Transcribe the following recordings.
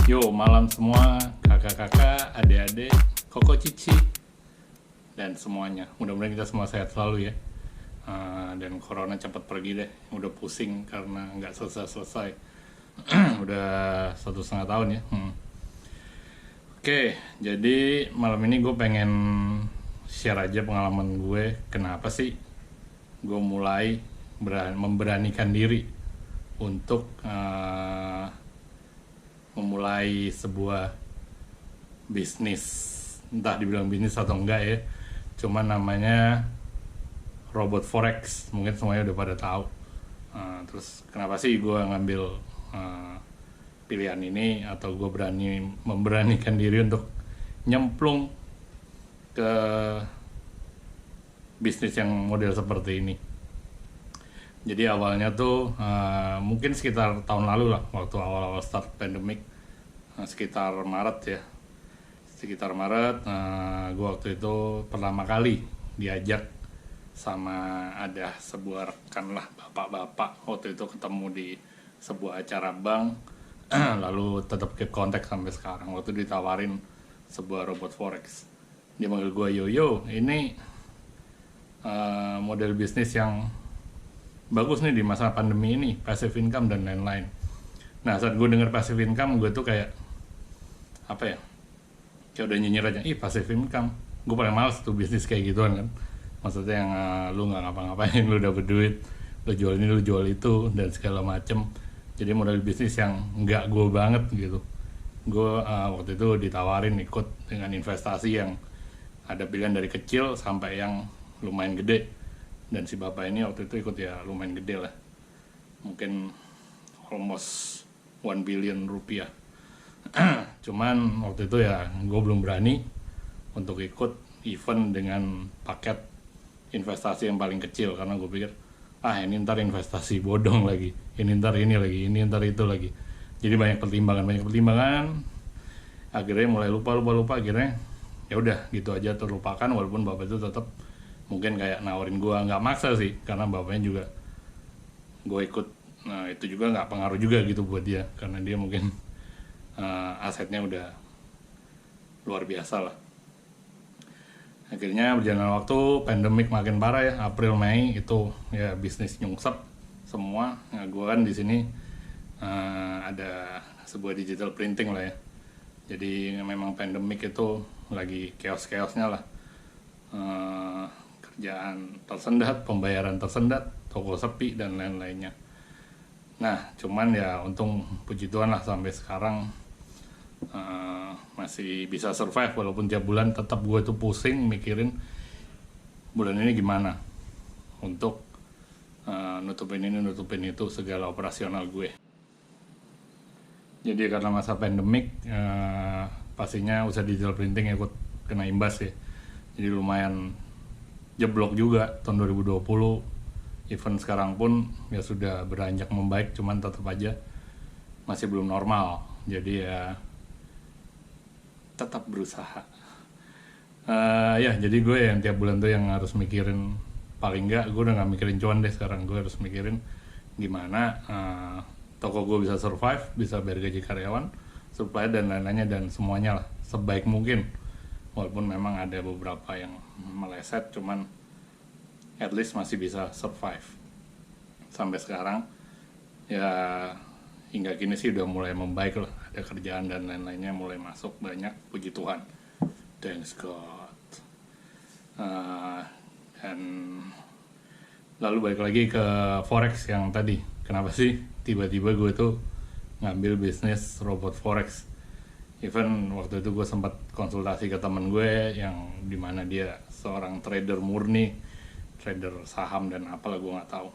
Yo, malam semua, kakak-kakak, adik-adik, koko cici, dan semuanya. Mudah-mudahan kita semua sehat selalu ya. Dan corona cepat pergi deh. Udah pusing karena nggak selesai-selesai. Udah 1,5 tahun ya. Oke, jadi malam ini gue pengen share aja pengalaman gue. Kenapa sih gue mulai memberanikan diri untuk memulai sebuah bisnis, entah dibilang bisnis atau enggak ya, cuman namanya robot forex, mungkin semuanya udah pada tahu. Terus kenapa sih gue ngambil pilihan ini, atau gue memberanikan diri untuk nyemplung ke bisnis yang model seperti ini. Jadi awalnya tuh mungkin sekitar tahun lalu lah, waktu awal-awal start pandemic, sekitar Maret ya. Sekitar Maret, gue waktu itu pertama kali diajak sama ada sebuah rekan lah, bapak-bapak. Waktu itu ketemu di sebuah acara bank, lalu tetap keep kontak sampai sekarang. Waktu ditawarin sebuah robot forex, dia manggil gue, yo, ini model bisnis yang bagus nih di masa pandemi ini, passive income dan lain-lain. Nah, saat gue denger passive income, gue tuh kayak apa ya, kayak udah nyinyir aja, passive income, gue paling males tuh bisnis kayak gituan kan. Maksudnya yang lu nggak ngapa-ngapain, lu dapet duit, lu jual ini, lu jual itu, dan segala macem. Jadi model bisnis yang nggak gue banget gitu. Gue waktu itu ditawarin ikut dengan investasi yang ada pilihan dari kecil sampai yang lumayan gede. Dan si bapak ini waktu itu ikut ya lumayan gede lah, mungkin almost 1 billion rupiah. Cuman waktu itu ya gue belum berani untuk ikut event dengan paket investasi yang paling kecil, karena gue pikir ini ntar investasi bodong lagi, ini ntar ini lagi, ini ntar itu lagi. Jadi banyak pertimbangan, akhirnya mulai lupa, akhirnya ya udah gitu aja terlupakan. Walaupun bapak itu tetap mungkin kayak nawarin gue, nggak maksa sih, karena bapaknya juga gue ikut. Nah itu juga nggak pengaruh juga gitu buat dia, karena dia mungkin asetnya udah luar biasa lah. Akhirnya berjalan waktu, pandemik makin parah ya, April Mei itu ya bisnis nyungsep semua. Nah, gue kan di sini ada sebuah digital printing lah ya. Jadi memang pandemik itu lagi chaos-chaosnya lah. Kerjaan tersendat, pembayaran tersendat, toko sepi, dan lain-lainnya. Nah, cuman ya untung puji Tuhan lah sampai sekarang masih bisa survive, walaupun tiap bulan tetap gue tuh pusing mikirin bulan ini gimana untuk nutupin ini, nutupin itu, segala operasional gue. Jadi karena masa pandemik, pastinya usaha digital printing ikut kena imbas ya. Jadi lumayan jeblok juga tahun 2020. Event sekarang pun ya sudah beranjak membaik, cuman tetap aja masih belum normal. Jadi ya tetap berusaha. Ya jadi gue yang tiap bulan tuh yang harus mikirin, paling enggak gue udah gak mikirin cuan deh sekarang. Gue harus mikirin gimana toko gue bisa survive, bisa bayar gaji karyawan, supplier dan lain-lainnya, dan semuanya lah sebaik mungkin. Walaupun memang ada beberapa yang meleset, cuman at least masih bisa survive sampai sekarang. Ya hingga kini sih udah mulai membaik lah, ada kerjaan dan lain-lainnya mulai masuk banyak, puji Tuhan, thanks God. Dan lalu balik lagi ke forex yang tadi, kenapa sih tiba-tiba gue tuh ngambil bisnis robot forex. Even waktu itu gue sempat konsultasi ke temen gue yang dimana dia seorang trader murni, trader saham dan apalah gue nggak tahu.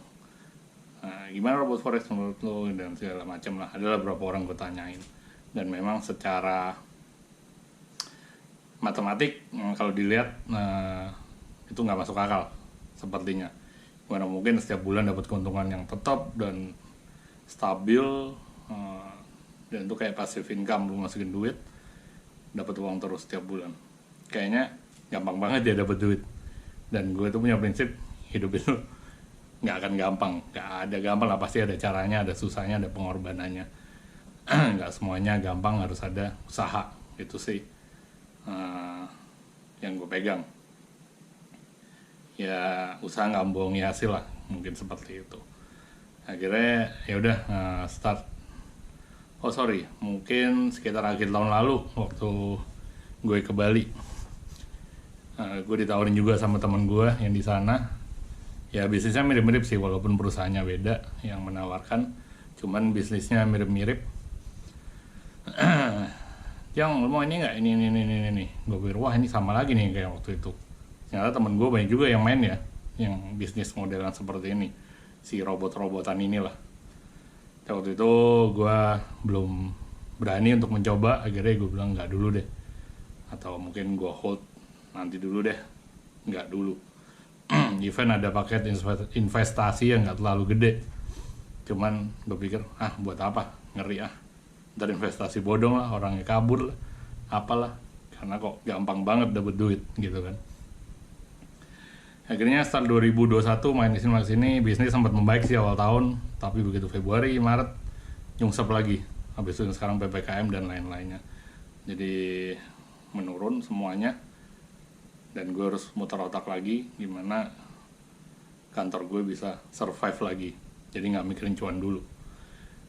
Gimana robot forex menurut lo, dan segala macam lah. Adalah beberapa orang gue tanyain, dan memang secara matematik kalau dilihat itu nggak masuk akal sepertinya. Gimana mungkin setiap bulan dapat keuntungan yang tetap dan stabil, dan itu kayak passive income, lu masukin duit dapat uang terus setiap bulan. Kayaknya gampang banget ya dapat duit. Dan gue tuh punya prinsip, hidup itu nggak akan gampang, nggak ada gampang lah, pasti ada caranya, ada susahnya, ada pengorbanannya. nggak semuanya gampang, harus ada usaha. Itu sih yang gue pegang. Ya usaha nggak membohongi hasil lah, mungkin seperti itu. Akhirnya ya udah start. Oh sorry, mungkin sekitar akhir tahun lalu waktu gue ke Bali, gue ditawarin juga sama teman gue yang di sana. Ya bisnisnya mirip-mirip sih, walaupun perusahaannya beda yang menawarkan, cuman bisnisnya mirip-mirip. Yang lu mau ini nggak, ini. Gue pikir wah ini sama lagi nih kayak waktu itu. Ternyata temen gue banyak juga yang main ya, yang bisnis modelan seperti ini, si robot-robotan inilah. Waktu itu gue belum berani untuk mencoba, akhirnya gue bilang nggak dulu deh, atau mungkin gue hold nanti dulu deh, nggak dulu. Event ada paket investasi yang nggak terlalu gede, cuman gue pikir buat apa, ngeri ntar investasi bodong lah, orangnya kabur lah, apalah, karena kok gampang banget dapet duit gitu kan. Akhirnya start 2021 main di sini, bisnis sempat membaik sih awal tahun, tapi begitu Februari, Maret nyungsep lagi. Habis itu sekarang PPKM dan lain-lainnya. Jadi menurun semuanya, dan gue harus muter otak lagi gimana kantor gue bisa survive lagi. Jadi nggak mikirin cuan dulu.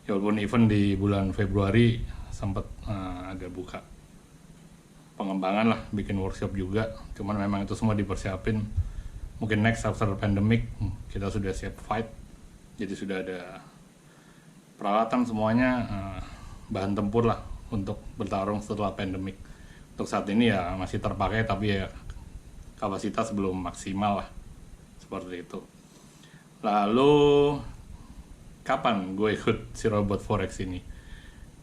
Ya walaupun event di bulan Februari sempat ada buka pengembangan lah, bikin workshop juga, cuman memang itu semua dipersiapin. Mungkin next after pandemic kita sudah siap fight, jadi sudah ada peralatan semuanya, bahan tempur lah untuk bertarung setelah pandemic. Untuk saat ini ya masih terpakai, tapi ya kapasitas belum maksimal lah, seperti itu. Lalu kapan gue ikut si robot forex ini?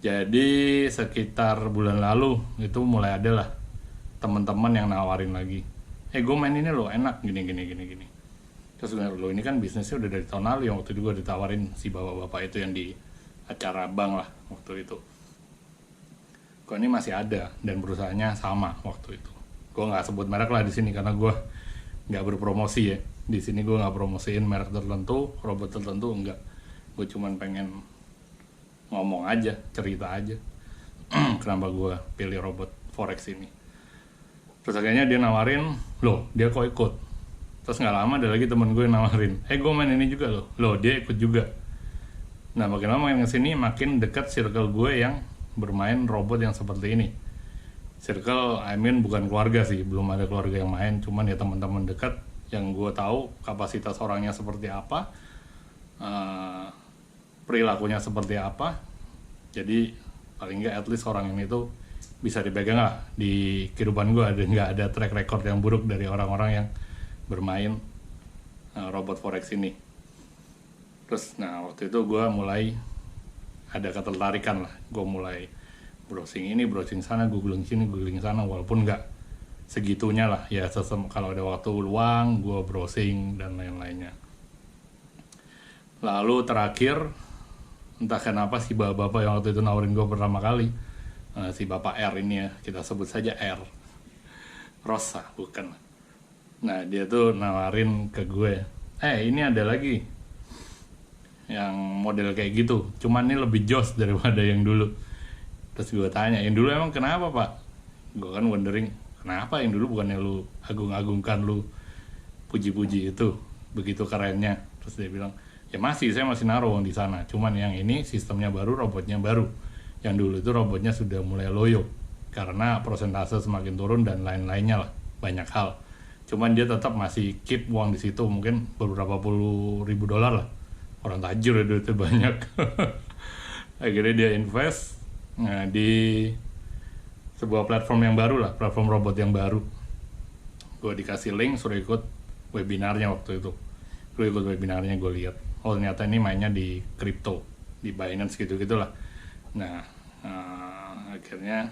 Jadi sekitar bulan lalu itu mulai ada lah teman-teman yang nawarin lagi, gue main ini loh enak gini. Terus gue lo ini kan bisnisnya udah dari tahun lalu, yang waktu itu gue ditawarin si bapak-bapak itu yang di acara bank lah waktu itu. Kok ini masih ada dan perusahaannya sama waktu itu. Gue nggak sebut merek lah di sini karena gue nggak berpromosi ya. Di sini gue nggak promosiin merek tertentu, robot tertentu, enggak. Gue cuman pengen ngomong aja, cerita aja kenapa gue pilih robot forex ini. Terus akhirnya dia nawarin, loh dia kok ikut. Terus gak lama ada lagi temen gue yang nawarin, gue main ini juga loh dia ikut juga. Nah makin lama makin kesini makin dekat circle gue yang bermain robot yang seperti ini. Circle, bukan keluarga sih, belum ada keluarga yang main, cuman ya teman-teman dekat yang gue tahu kapasitas orangnya seperti apa, perilakunya seperti apa. Jadi paling nggak at least orang ini tuh bisa dipegang lah di kehidupan gue, nggak ada track record yang buruk dari orang-orang yang bermain robot forex ini. Terus waktu itu gue mulai ada ketertarikan lah, gue mulai browsing ini, browsing sana, googling sini, googling sana, walaupun nggak segitunya lah ya, kalau ada waktu luang gue browsing dan lain-lainnya. Lalu terakhir entah kenapa si bapak-bapak yang waktu itu nawarin gue pertama kali, si Bapak R ini ya, kita sebut saja R. Rosa, bukan. Nah, dia tuh nawarin ke gue, ini ada lagi yang model kayak gitu, cuman ini lebih jos daripada yang dulu. Terus gue tanya, yang dulu emang kenapa Pak? Gue kan wondering, kenapa yang dulu bukannya lu agung-agungkan, lu puji-puji itu, begitu kerennya. Terus dia bilang, ya saya masih naruh di sana, cuman yang ini sistemnya baru, robotnya baru. Yang dulu itu robotnya sudah mulai loyo karena prosentase semakin turun dan lain-lainnya lah, banyak hal. Cuman dia tetap masih keep uang di situ, mungkin beberapa puluh ribu dolar lah. Orang tajir ya, duitnya banyak. Akhirnya dia invest di sebuah platform yang baru lah, platform robot yang baru. Gue dikasih link, suruh ikut webinarnya waktu itu. Gue ikut webinarnya, gue lihat, oh ternyata ini mainnya di crypto, di Binance gitu-gitulah. Nah, akhirnya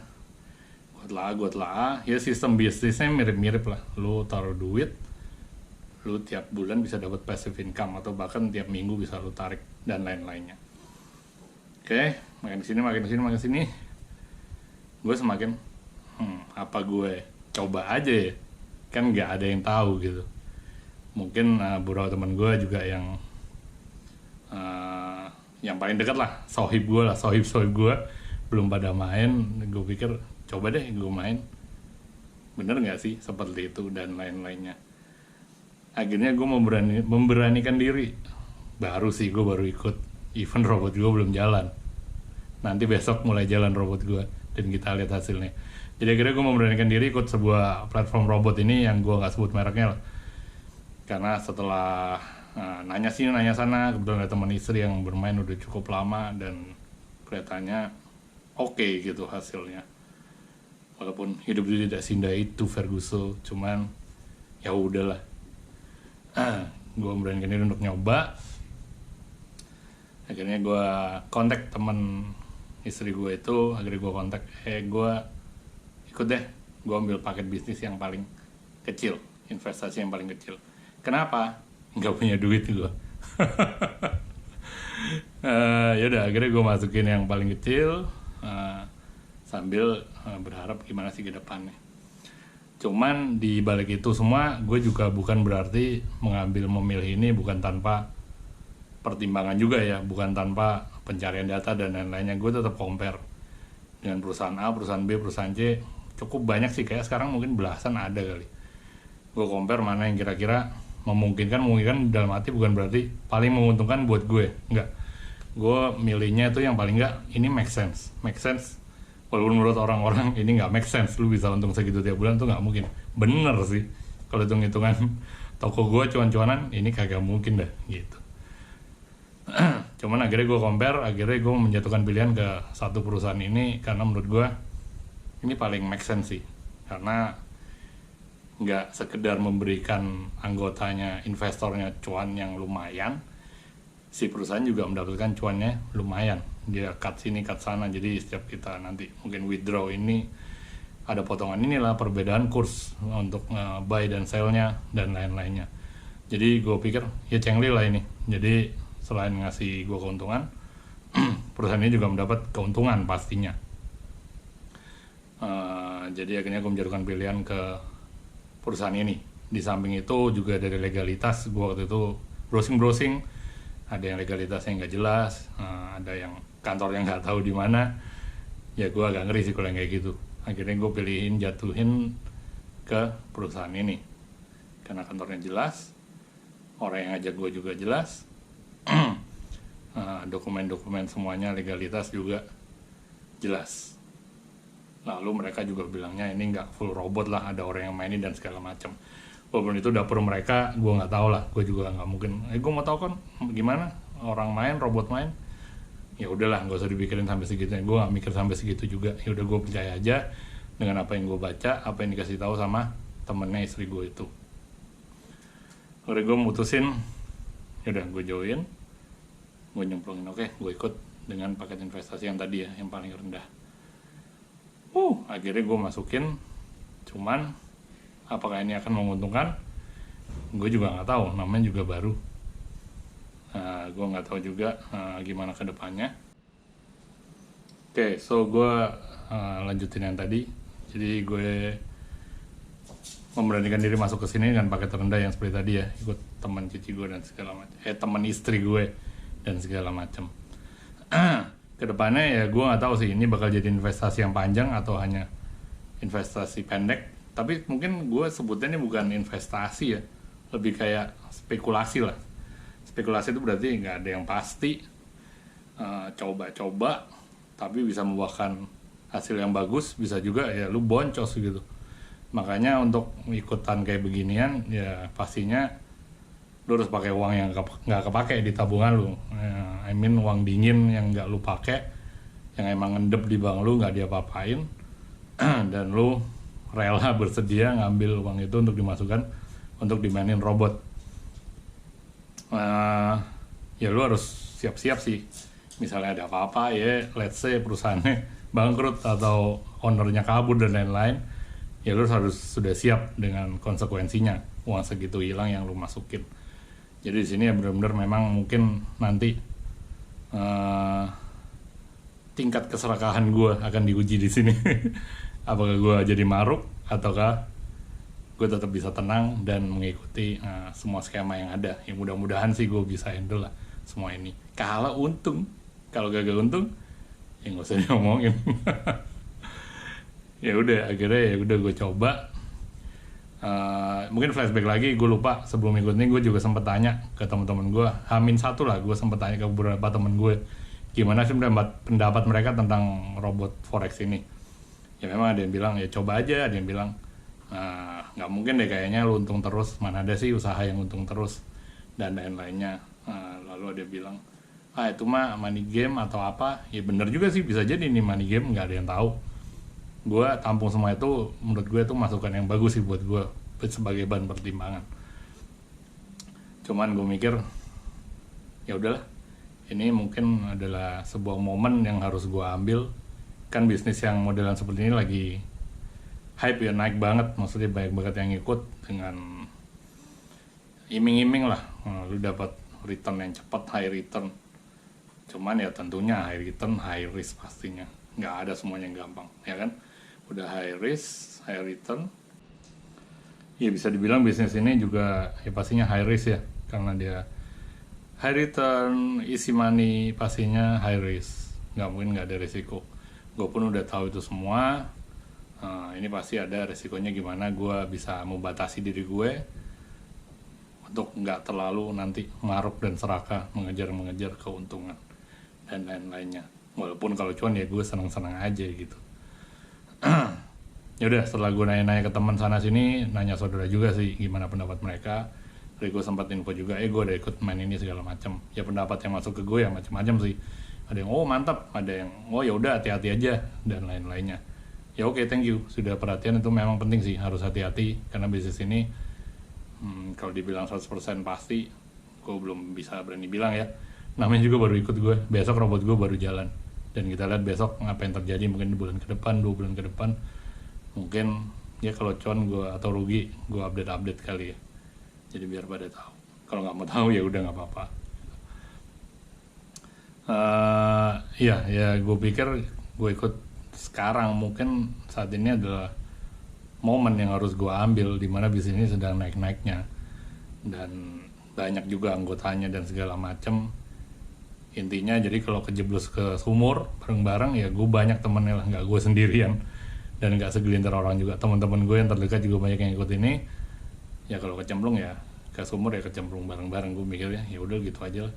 gue telah ya sistem bisnisnya mirip-mirip lah. Lu taruh duit, lu tiap bulan bisa dapat passive income, atau bahkan tiap minggu bisa lu tarik dan lain-lainnya. Oke, makin sini gue semakin apa gue coba aja ya, kan nggak ada yang tahu gitu. Mungkin beberapa teman gue juga yang paling dekat lah, sohib gue, belum pada main, gue pikir coba deh gue main, bener nggak sih seperti itu dan lain-lainnya. Akhirnya gue memberanikan diri. Baru gue ikut event, robot gue belum jalan. Nanti besok mulai jalan robot gue dan kita lihat hasilnya. Jadi akhirnya gue memberanikan diri ikut sebuah platform robot ini yang gue nggak sebut mereknya lah. Karena setelah nanya sini nanya sana, kebetulan ada teman istri yang bermain udah cukup lama dan kelihatannya oke gitu hasilnya. Walaupun hidup itu tidak seindah itu Ferguson, cuman ya udahlah. Gue memberanikan diri untuk nyoba. Akhirnya gue kontak teman istri gue itu, akhirnya gue kontak, gue ikut deh, gue ambil paket bisnis yang paling kecil, investasi yang paling kecil. Kenapa? Nggak punya duit gue. Yaudah, akhirnya gue masukin yang paling kecil, sambil berharap gimana sih ke depannya. Cuman di balik itu semua, gue juga bukan berarti memilih ini bukan tanpa pertimbangan juga ya, bukan tanpa pencarian data dan lain-lainnya. Gue tetap compare dengan perusahaan A, perusahaan B, perusahaan C. Cukup banyak sih, kayak sekarang mungkin belasan ada kali. Gue compare mana yang kira-kira memungkinkan dalam arti bukan berarti paling menguntungkan buat gue, enggak. Gue milihnya itu yang paling enggak, ini make sense. Walaupun menurut orang-orang ini nggak make sense, lu bisa untung segitu tiap bulan tuh nggak mungkin. Bener sih, kalau hitung-hitungan toko gue cuan-cuanan, ini kagak mungkin dah gitu. Cuman akhirnya gue compare, akhirnya gue menjatuhkan pilihan ke satu perusahaan ini karena menurut gue ini paling make sense sih. Karena nggak sekedar memberikan anggotanya, investornya cuan yang lumayan, si perusahaan juga mendapatkan cuannya lumayan. Dia cut sini cut sana, jadi setiap kita nanti mungkin withdraw ini ada potongan inilah, perbedaan kurs untuk buy dan sell-nya dan lain-lainnya. Jadi gue pikir ya cengli lah ini. Jadi selain ngasih gue keuntungan, perusahaan ini juga mendapat keuntungan pastinya. Jadi akhirnya gue menjatuhkan pilihan ke perusahaan ini. Di samping itu juga dari legalitas, gue waktu itu browsing, ada yang legalitasnya nggak jelas, ada yang kantornya nggak tahu di mana. Ya gue agak ngeri sih kalau yang kayak gitu. Akhirnya gue jatuhin ke perusahaan ini karena kantornya jelas, orang yang ngajak gue juga jelas, dokumen-dokumen semuanya legalitas juga jelas. Lalu mereka juga bilangnya ini nggak full robot lah, ada orang yang mainin dan segala macam. Walaupun itu dapur mereka, gue nggak tahu lah, gue juga nggak mungkin. Gue mau tahu kan gimana orang main, robot main. Ya udahlah, nggak usah dipikirin sampai segitu. Gue nggak mikir sampai segitu juga. Ya udah, gue percaya aja dengan apa yang gue baca, apa yang dikasih tahu sama temennya istri gue itu. Lalu gue mutusin, ya udah gue join, gue nyemplungin, oke, gue ikut dengan paket investasi yang tadi ya, yang paling rendah. Akhirnya gue masukin, cuman apakah ini akan menguntungkan? Gue juga nggak tahu, namanya juga baru. Gue nggak tahu juga gimana ke depannya. Oke, so gue lanjutin yang tadi. Jadi gue memberanikan diri masuk ke sini dengan paket terendah yang seperti tadi ya, ikut teman cici gue dan segala macam, teman istri gue dan segala macam. Kedepannya ya gue nggak tahu sih ini bakal jadi investasi yang panjang atau hanya investasi pendek. Tapi mungkin gue sebutnya ini bukan investasi ya, lebih kayak spekulasi lah. Spekulasi itu berarti nggak ada yang pasti, coba-coba, tapi bisa membuahkan hasil yang bagus, bisa juga ya lu boncos gitu. Makanya untuk ikutan kayak beginian ya pastinya lu harus pakai uang yang nggak kepake di tabungan lu. I mean uang dingin yang nggak lu pakai, yang emang ngendep di bank lu nggak diapa-apain, dan lu rela bersedia ngambil uang itu untuk dimasukkan untuk dimainin robot. Ya lu harus siap-siap sih. Misalnya ada apa-apa ya, let's say perusahaannya bangkrut atau ownernya kabur dan lain-lain, ya lu harus sudah siap dengan konsekuensinya. Uang segitu hilang yang lu masukin. Jadi di sini ya benar-benar memang mungkin nanti tingkat keserakahan gue akan diuji di sini. Apakah gue jadi maruk ataukah gue tetap bisa tenang dan mengikuti semua skema yang ada. Ya mudah-mudahan sih gue bisa handle lah semua ini. Kalau untung, kalau gagal untung, ya nggak usah diomongin. Ya udah akhirnya ya udah gue coba. Mungkin flashback lagi, gue lupa sebelum ikut ini gue juga sempet tanya ke teman-teman gue, H-1 lah, gue sempet tanya ke beberapa temen gue gimana sih pendapat mereka tentang robot forex ini. Ya memang ada yang bilang ya coba aja, ada yang bilang nggak mungkin deh kayaknya lu untung terus, mana ada sih usaha yang untung terus, dan lain-lainnya. Lalu ada yang bilang itu mah money game atau apa. Ya bener juga sih, bisa jadi ini money game, nggak ada yang tahu. Gue tampung semua itu, menurut gue itu masukan yang bagus sih buat gue sebagai bahan pertimbangan. Cuman gue mikir ya udahlah, ini mungkin adalah sebuah momen yang harus gue ambil. Kan bisnis yang modelan seperti ini lagi hype ya, naik banget, maksudnya banyak banget yang ikut dengan iming-iming lah, lu dapat return yang cepat, high return. Cuman ya tentunya high return, high risk pastinya, nggak ada semuanya yang gampang, ya kan? Udah high risk, high return, ya bisa dibilang bisnis ini juga ya pastinya high risk ya, karena dia high return, easy money, pastinya high risk, nggak mungkin nggak ada risiko. Gue pun udah tahu itu semua. Ini pasti ada risikonya, gimana gue bisa membatasi diri gue untuk nggak terlalu nanti maruk dan serakah mengejar keuntungan dan lain-lainnya. Walaupun kalau cuan ya gue senang-senang aja gitu. Ya udah, setelah gue nanya-nanya ke teman sana sini, nanya saudara juga sih gimana pendapat mereka. Terus gue sempat info juga, gue udah ikut main ini segala macam. Ya pendapat yang masuk ke gue ya macam-macam sih. Ada yang mantap, ada yang ya udah hati-hati aja dan lain-lainnya. Ya oke, thank you, sudah perhatian, itu memang penting sih, harus hati-hati karena bisnis ini kalau dibilang 100% pasti, gue belum bisa berani bilang ya. Namanya juga baru ikut gue, besok robot gue baru jalan. Dan kita lihat besok apa yang terjadi, mungkin di bulan ke depan, 2 bulan ke depan. Mungkin ya kalau cuan gue atau rugi, gue update kali ya. Jadi biar pada tahu. Kalau nggak mau tahu ya udah nggak apa-apa. Ya gue pikir gue ikut sekarang, mungkin saat ini adalah momen yang harus gue ambil, dimana bisnis ini sedang naik-naiknya. Dan banyak juga anggotanya dan segala macam. Intinya jadi kalau kejeblos ke sumur bareng-bareng ya gue banyak temennya lah, nggak gue sendirian, dan nggak segelintir orang juga. Teman-teman gue yang terdekat juga banyak yang ikut ini. Ya kalau kecemplung ya ke sumur ya kecemplung bareng-bareng. Gue mikirnya ya udah gitu aja lah,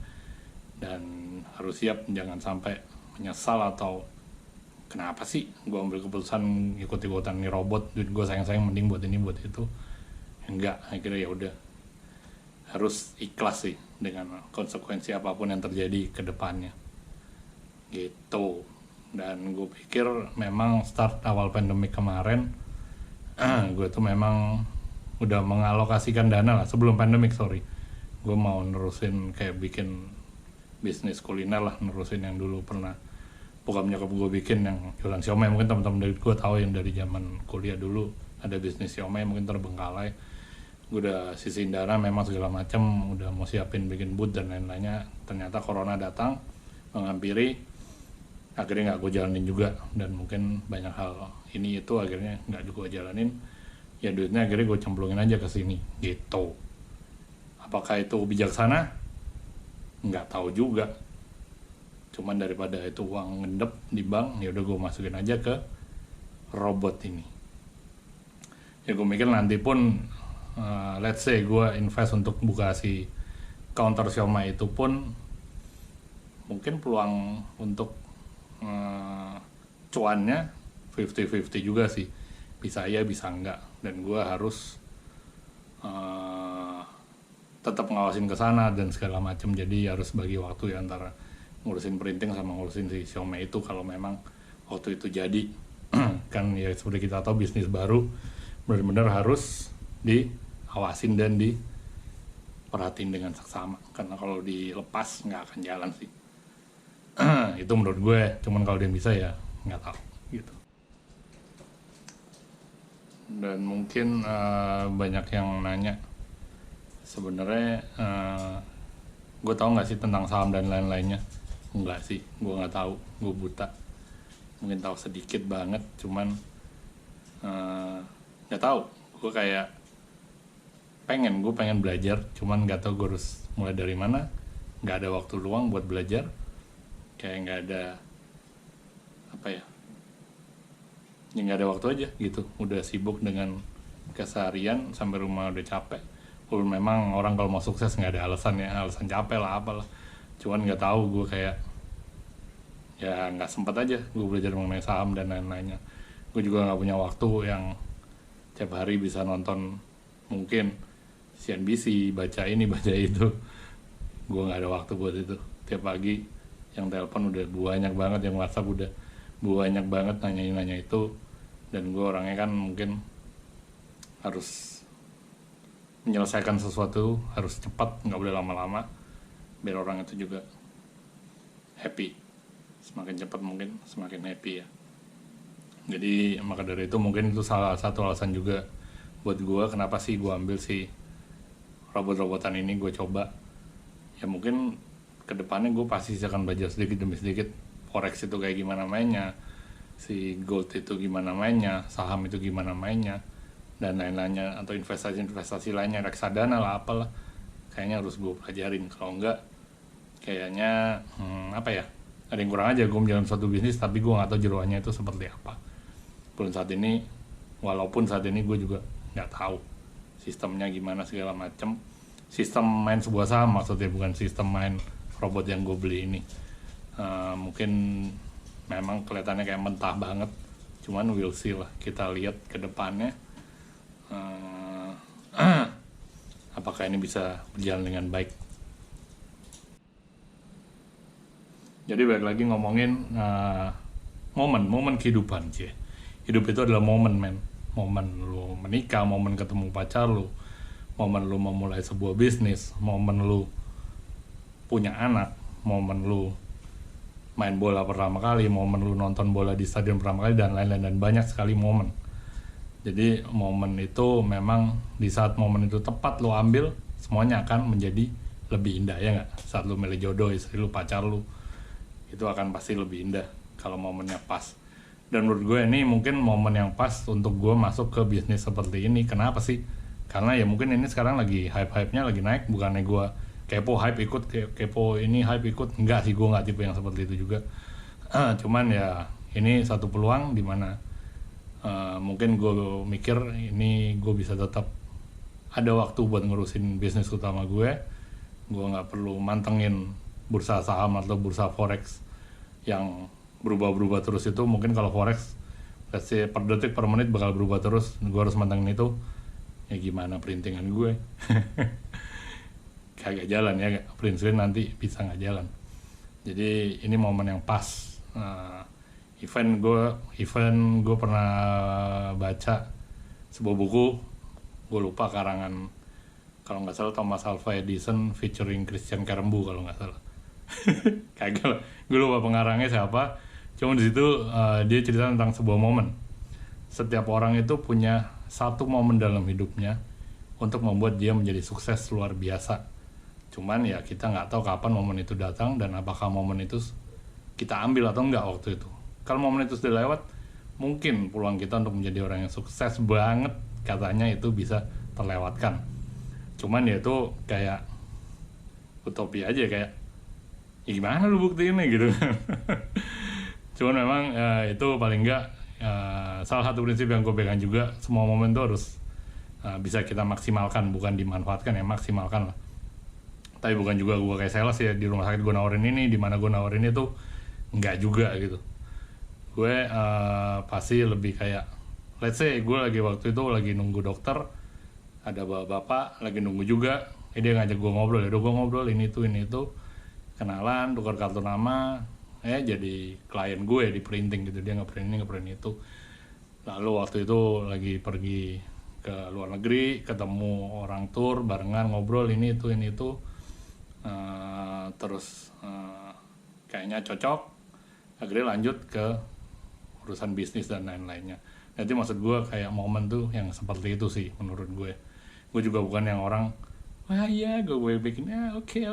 dan harus siap jangan sampai menyesal atau kenapa sih gue ambil keputusan ikut-ikutan nih robot, duit gue sayang-sayang mending buat ini buat itu. Enggak, akhirnya ya udah harus ikhlas sih dengan konsekuensi apapun yang terjadi ke depannya gitu. Dan gue pikir memang start awal pandemi kemarin gue tuh memang udah mengalokasikan dana lah sebelum pandemik, gue mau nerusin kayak bikin bisnis kuliner lah, nerusin yang dulu pernah bokap nyokap gue bikin, yang jualan siomay. Mungkin teman-teman dari gue tahu yang dari zaman kuliah dulu ada bisnis siomay, mungkin terbengkalai. Gue udah sisihin dana memang segala macam, udah mau siapin bikin booth dan lain-lainnya. Ternyata corona datang menghampiri, akhirnya nggak gue jalanin juga, dan mungkin banyak hal ini itu akhirnya nggak juga jalanin. Ya duitnya akhirnya gue cemplungin aja ke sini gitu. Apakah itu bijaksana? Nggak tahu juga. Cuman daripada itu uang ngendep di bank, ya udah gue masukin aja ke robot ini. Ya gue mikir nanti pun let's say gue invest untuk buka si counter siomay itu pun mungkin peluang untuk cuannya 50-50 juga sih, bisa ya bisa enggak. Dan gue harus tetap ngawasin ke sana dan segala macam, jadi harus bagi waktu ya antara ngurusin printing sama ngurusin si siomay itu kalau memang waktu itu jadi. Kan ya seperti kita tahu bisnis baru benar-benar harus diawasin dan diperhatiin dengan seksama, karena kalau dilepas nggak akan jalan sih. Itu menurut gue. Cuman kalau dia bisa ya nggak tahu gitu. Dan mungkin banyak yang nanya sebenarnya gue tahu nggak sih tentang saham dan lain-lainnya. Enggak sih, gue nggak tahu, gue buta. Mungkin tahu sedikit banget, cuman nggak tahu. Gue kayak pengen belajar, cuman nggak tahu gue harus mulai dari mana. Nggak ada waktu luang buat belajar, kayak nggak ada apa ya, nggak ada waktu aja gitu, udah sibuk dengan keseharian sampai rumah udah capek. Memang orang kalau mau sukses nggak ada alasan ya, alasan capek lah apalah, cuman nggak tahu gue kayak ya nggak sempat aja gue belajar mengenai saham dan lain-lainnya. Gue juga nggak punya waktu yang tiap hari bisa nonton mungkin CNBC, baca ini baca itu. Gue nggak ada waktu buat itu. Tiap pagi yang telepon udah banyak banget, yang WhatsApp udah banyak banget nanya itu, dan gue orangnya kan mungkin harus menyelesaikan sesuatu harus cepat, nggak boleh lama-lama biar orang itu juga happy. Semakin cepat mungkin semakin happy ya. Jadi maka dari itu mungkin itu salah satu alasan juga buat gue kenapa sih gue ambil si robot-robotan ini, gue coba. Ya mungkin kedepannya gue pasti akan belajar sedikit demi sedikit forex itu kayak gimana mainnya, si gold itu gimana mainnya, saham itu gimana mainnya, dan lain-lainnya, atau investasi lainnya, reksadana lah apalah, kayaknya harus gue pelajarin. Kalau enggak kayaknya apa ya, ada yang kurang aja. Gue menjalankan suatu bisnis tapi gue nggak tahu jeroannya itu seperti apa. Walaupun saat ini gue juga nggak tahu sistemnya gimana segala macam, sistem main sebuah saham maksudnya, bukan sistem main robot yang gue beli ini. Mungkin memang kelihatannya kayak mentah banget, cuman we'll see lah, kita lihat ke depannya apakah ini bisa berjalan dengan baik. Jadi balik lagi ngomongin momen kehidupan, cie. Hidup itu adalah momen, men. Momen lu menikah, momen ketemu pacar lu, momen lu memulai sebuah bisnis, momen lu punya anak, momen lu main bola pertama kali, momen lu nonton bola di stadion pertama kali, dan lain-lain, dan banyak sekali momen. Jadi momen itu memang di saat momen itu tepat lu ambil, semuanya akan menjadi lebih indah, ya nggak? Saat lu milih jodoh, istri lu, pacar lu, itu akan pasti lebih indah kalau momennya pas. Dan menurut gue ini mungkin momen yang pas untuk gue masuk ke bisnis seperti ini. Kenapa sih? Karena ya mungkin ini sekarang lagi hype-hypenya lagi naik. Bukannya gue kepo hype ikut, kepo ini hype ikut, enggak sih, gue nggak tipe yang seperti itu juga. Cuman ya ini satu peluang dimana mungkin gue mikir ini gue bisa tetap ada waktu buat ngurusin bisnis utama gue nggak perlu mantengin bursa saham atau bursa forex yang berubah-berubah terus. Itu mungkin kalau forex let's say per detik per menit bakal berubah terus, gue harus mantengin itu. Ya gimana perintingan gue kagak jalan ya, print nanti bisa nggak jalan. Jadi ini momen yang pas. Event gue pernah baca sebuah buku, gue lupa karangan, kalau nggak salah Thomas Alva Edison featuring Christian Karembu kalau nggak salah. Kagak, gue lupa pengarangnya siapa. Cuma di situ dia cerita tentang sebuah momen. Setiap orang itu punya satu momen dalam hidupnya untuk membuat dia menjadi sukses luar biasa. Cuman ya kita nggak tahu kapan momen itu datang dan apakah momen itu kita ambil atau enggak waktu itu. Kalau momen itu sudah lewat, mungkin peluang kita untuk menjadi orang yang sukses banget katanya itu bisa terlewatkan. Cuman ya itu kayak utopia aja, kayak ya gimana lu buktiinnya gitu kan. Cuman memang itu paling enggak salah satu prinsip yang gue pegang juga, semua momen itu harus bisa kita maksimalkan, bukan dimanfaatkan ya, maksimalkan lah. Tapi bukan juga gue kayak sales ya, di rumah sakit gue nawarin ini, di mana gue nawarin itu, enggak juga gitu. Gue pasti lebih kayak, let's say gue lagi waktu itu lagi nunggu dokter, ada bapak-bapak lagi nunggu juga, dia ngajak gue ngobrol, ya udah gue ngobrol ini itu, kenalan, tukar kartu nama, jadi klien gue di printing gitu, dia ngeprint ini ngeprint itu. Lalu waktu itu lagi pergi ke luar negeri, ketemu orang tour barengan, ngobrol ini itu, terus kayaknya cocok, akhirnya lanjut ke urusan bisnis dan lain-lainnya. Jadi maksud gue kayak momen tuh yang seperti itu sih menurut gue. Gue juga bukan yang orang iya gue bikin oke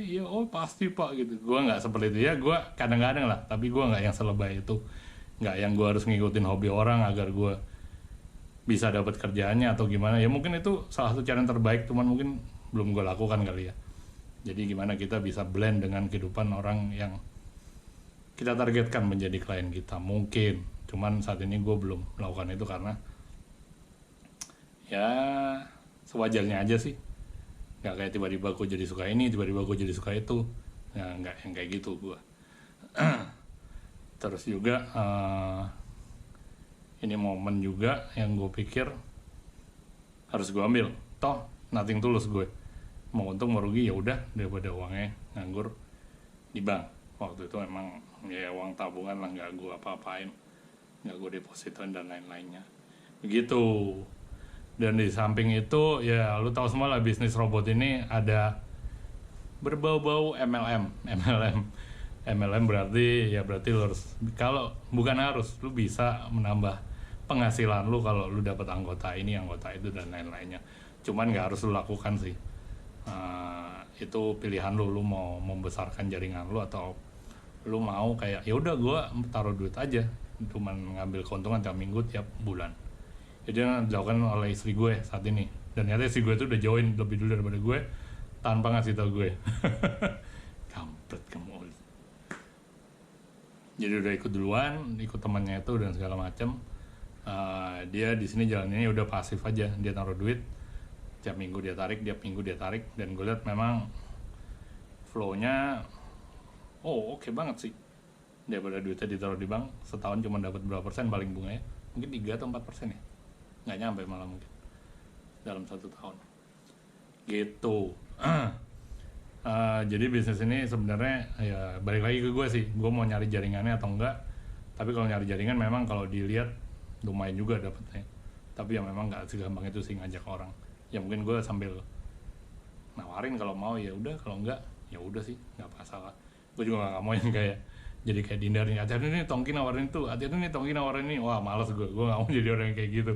ya pasti pak gitu. Gue nggak seperti itu ya, gue kadang-kadang lah, tapi gue nggak yang selebay itu, nggak yang gue harus ngikutin hobi orang agar gue bisa dapat kerjaannya atau gimana. Ya mungkin itu salah satu cara yang terbaik, cuman mungkin belum gue lakukan kali ya. Jadi gimana kita bisa blend dengan kehidupan orang yang kita targetkan menjadi klien kita, mungkin. Cuman saat ini gue belum melakukan itu karena ya sewajarnya aja sih. Nggak kayak tiba-tiba gue jadi suka ini, tiba-tiba gue jadi suka itu. Ya nggak yang kayak gitu gue. Terus juga ini momen juga yang gue pikir harus gue ambil. Toh nothing tulus gue. Mau untung mau rugi ya udah, daripada uangnya nganggur di bank. Waktu itu emang ya uang tabungan lah, nggak gue apa-apain, nggak gue depositin dan lain-lainnya begitu. Dan di samping itu ya lu tahu semua lah, bisnis robot ini ada berbau-bau MLM berarti ya berarti lu harus, kalau bukan harus, lu bisa menambah penghasilan lu kalau lu dapat anggota ini anggota itu dan lain-lainnya. Cuman nggak harus lu lakukan sih. Itu pilihan lu mau membesarkan jaringan lu atau lu mau kayak ya udah gue taruh duit aja, cuman ngambil keuntungan tiap minggu tiap bulan. Itu yang dilakukan oleh istri gue saat ini, dan ternyata istri gue tuh udah join lebih dulu daripada gue tanpa ngasih tau gue. Kampret kamu. Jadi udah ikut duluan, ikut temannya itu dan segala macam. Dia di sini jalannya udah pasif aja, dia taruh duit tiap minggu dia tarik, tiap minggu dia tarik, dan gue lihat memang flow-nya oke banget sih. Daripada duitnya ditaruh di bank setahun cuma dapat berapa persen paling bunganya, mungkin 3 atau 4% ya, nggak nyampe malah mungkin dalam 1 tahun gitu. Jadi bisnis ini sebenarnya ya balik lagi ke gue sih, gue mau nyari jaringannya atau enggak. Tapi kalau nyari jaringan memang kalau dilihat lumayan juga dapetnya, tapi ya memang nggak segampang itu sih ngajak orang. Ya mungkin gue sambil nawarin kalau mau ya udah, kalau enggak ya udah sih, nggak masalah. Gue juga nggak mau yang kayak jadi kayak Dindar nih, hati-hati nih Tongki nawarin itu, hati-hati nih Tongki nawarin ini. Wah malas gue nggak mau jadi orang yang kayak gitu.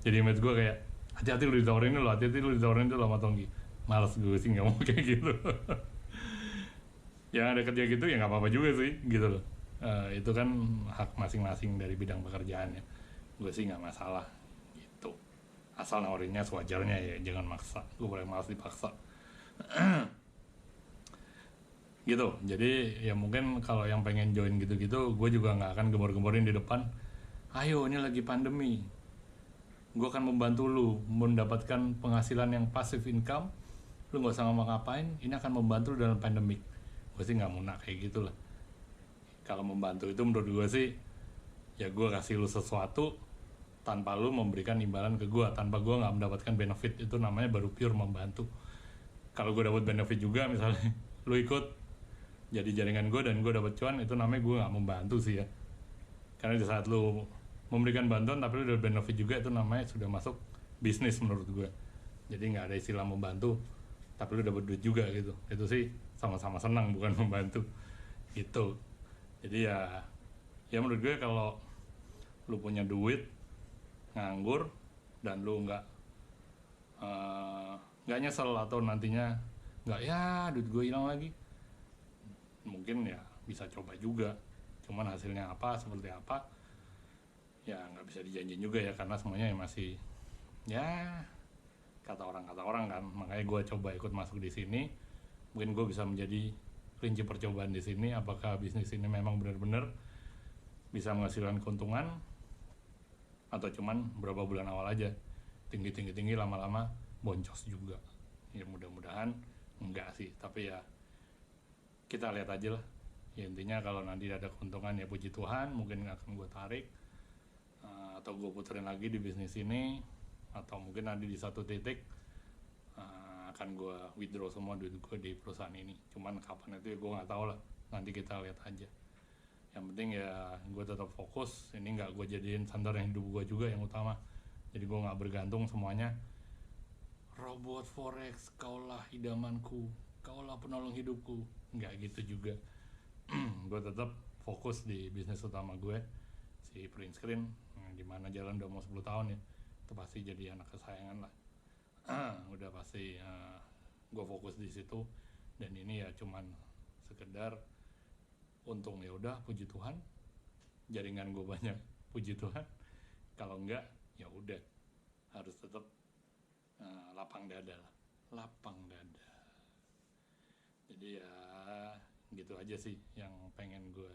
Jadi image gue kayak hati-hati lu ditawarin itu loh, hati-hati lu ditawarin itu loh sama Tongki. Malas gue sih, nggak mau kayak gitu. Yang ada kerja gitu ya nggak apa-apa juga sih gitu loh. Itu kan hak masing-masing dari bidang pekerjaannya. Gue sih nggak masalah gitu, asal nawarinnya sewajarnya ya, jangan maksa. Gue paling malas dipaksa. Gitu. Jadi ya mungkin kalau yang pengen join gitu-gitu, gue juga nggak akan gembor-gemborin di depan, ayo ini lagi pandemi, gue akan membantu lu mendapatkan penghasilan yang passive income, lu nggak usah ngapa-ngapain, ini akan membantu dalam pandemik. Gue sih nggak mau kayak gitulah. Kalau membantu itu menurut gue sih ya gue kasih lu sesuatu tanpa lu memberikan imbalan ke gue, tanpa gue nggak mendapatkan benefit, itu namanya baru pure membantu. Kalau gue dapat benefit juga, misalnya lu ikut jadi jaringan gue dan gue dapat cuan, itu namanya gue nggak membantu sih ya. Karena di saat lu memberikan bantuan tapi lu dapat benefit juga, itu namanya sudah masuk bisnis menurut gue. Jadi nggak ada istilah membantu tapi lu dapat duit juga gitu. Itu sih sama-sama senang, bukan membantu gitu. Jadi ya menurut gue kalau lu punya duit nganggur dan lu nggak nyesel atau nantinya nggak ya duit gue hilang lagi, mungkin ya bisa coba juga. Cuman hasilnya apa, seperti apa ya nggak bisa dijanjiin juga ya, karena semuanya ya masih ya kata orang kan. Makanya gue coba ikut masuk di sini, mungkin gue bisa menjadi kelinci percobaan di sini, apakah bisnis ini memang benar-benar bisa menghasilkan keuntungan atau cuman berapa bulan awal aja tinggi lama-lama boncos juga. Ya mudah-mudahan enggak sih, tapi ya kita lihat aja lah. Ya intinya kalau nanti ada keuntungan ya puji Tuhan, mungkin akan gue tarik atau gue puterin lagi di bisnis ini, atau mungkin nanti di satu titik akan gue withdraw semua duit gue di perusahaan ini. Cuman kapan itu ya gue nggak tahu lah, nanti kita lihat aja. Yang penting ya gue tetap fokus, ini nggak gue jadiin standar yang hidup gue juga yang utama. Jadi gue nggak bergantung semuanya robot forex, kaulah idamanku, kaulah penolong hidupku, nggak gitu juga. Gue tetap fokus di bisnis utama gue, si print screen, dimana jalan udah mau 10 tahun ya, itu pasti jadi anak kesayangan lah. Udah pasti gue fokus di situ, dan ini ya cuman sekedar untung ya udah, puji Tuhan, jaringan gue banyak, puji Tuhan. Kalau enggak ya udah, harus tetap lapang dada lah, lapang dada. Jadi ya gitu aja sih yang pengen gue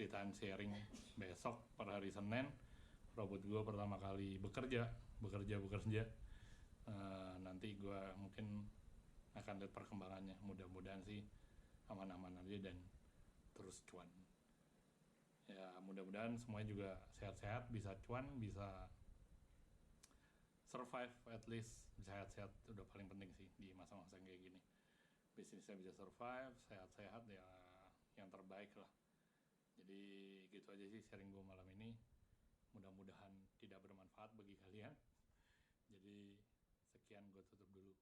ceritaan sharing besok per hari Senin robot gue pertama kali bekerja. Nanti gue mungkin akan lihat perkembangannya, mudah-mudahan sih aman-aman aja dan terus cuan. Ya mudah-mudahan semuanya juga sehat-sehat, bisa cuan, bisa survive, at least sehat-sehat udah paling penting sih di masa-masa kayak gini. Bisnisnya bisa survive, sehat-sehat ya yang terbaik lah. Jadi gitu aja sih sharing gue malam ini. Mudah-mudahan tidak bermanfaat bagi kalian. Jadi sekian, gue tutup dulu.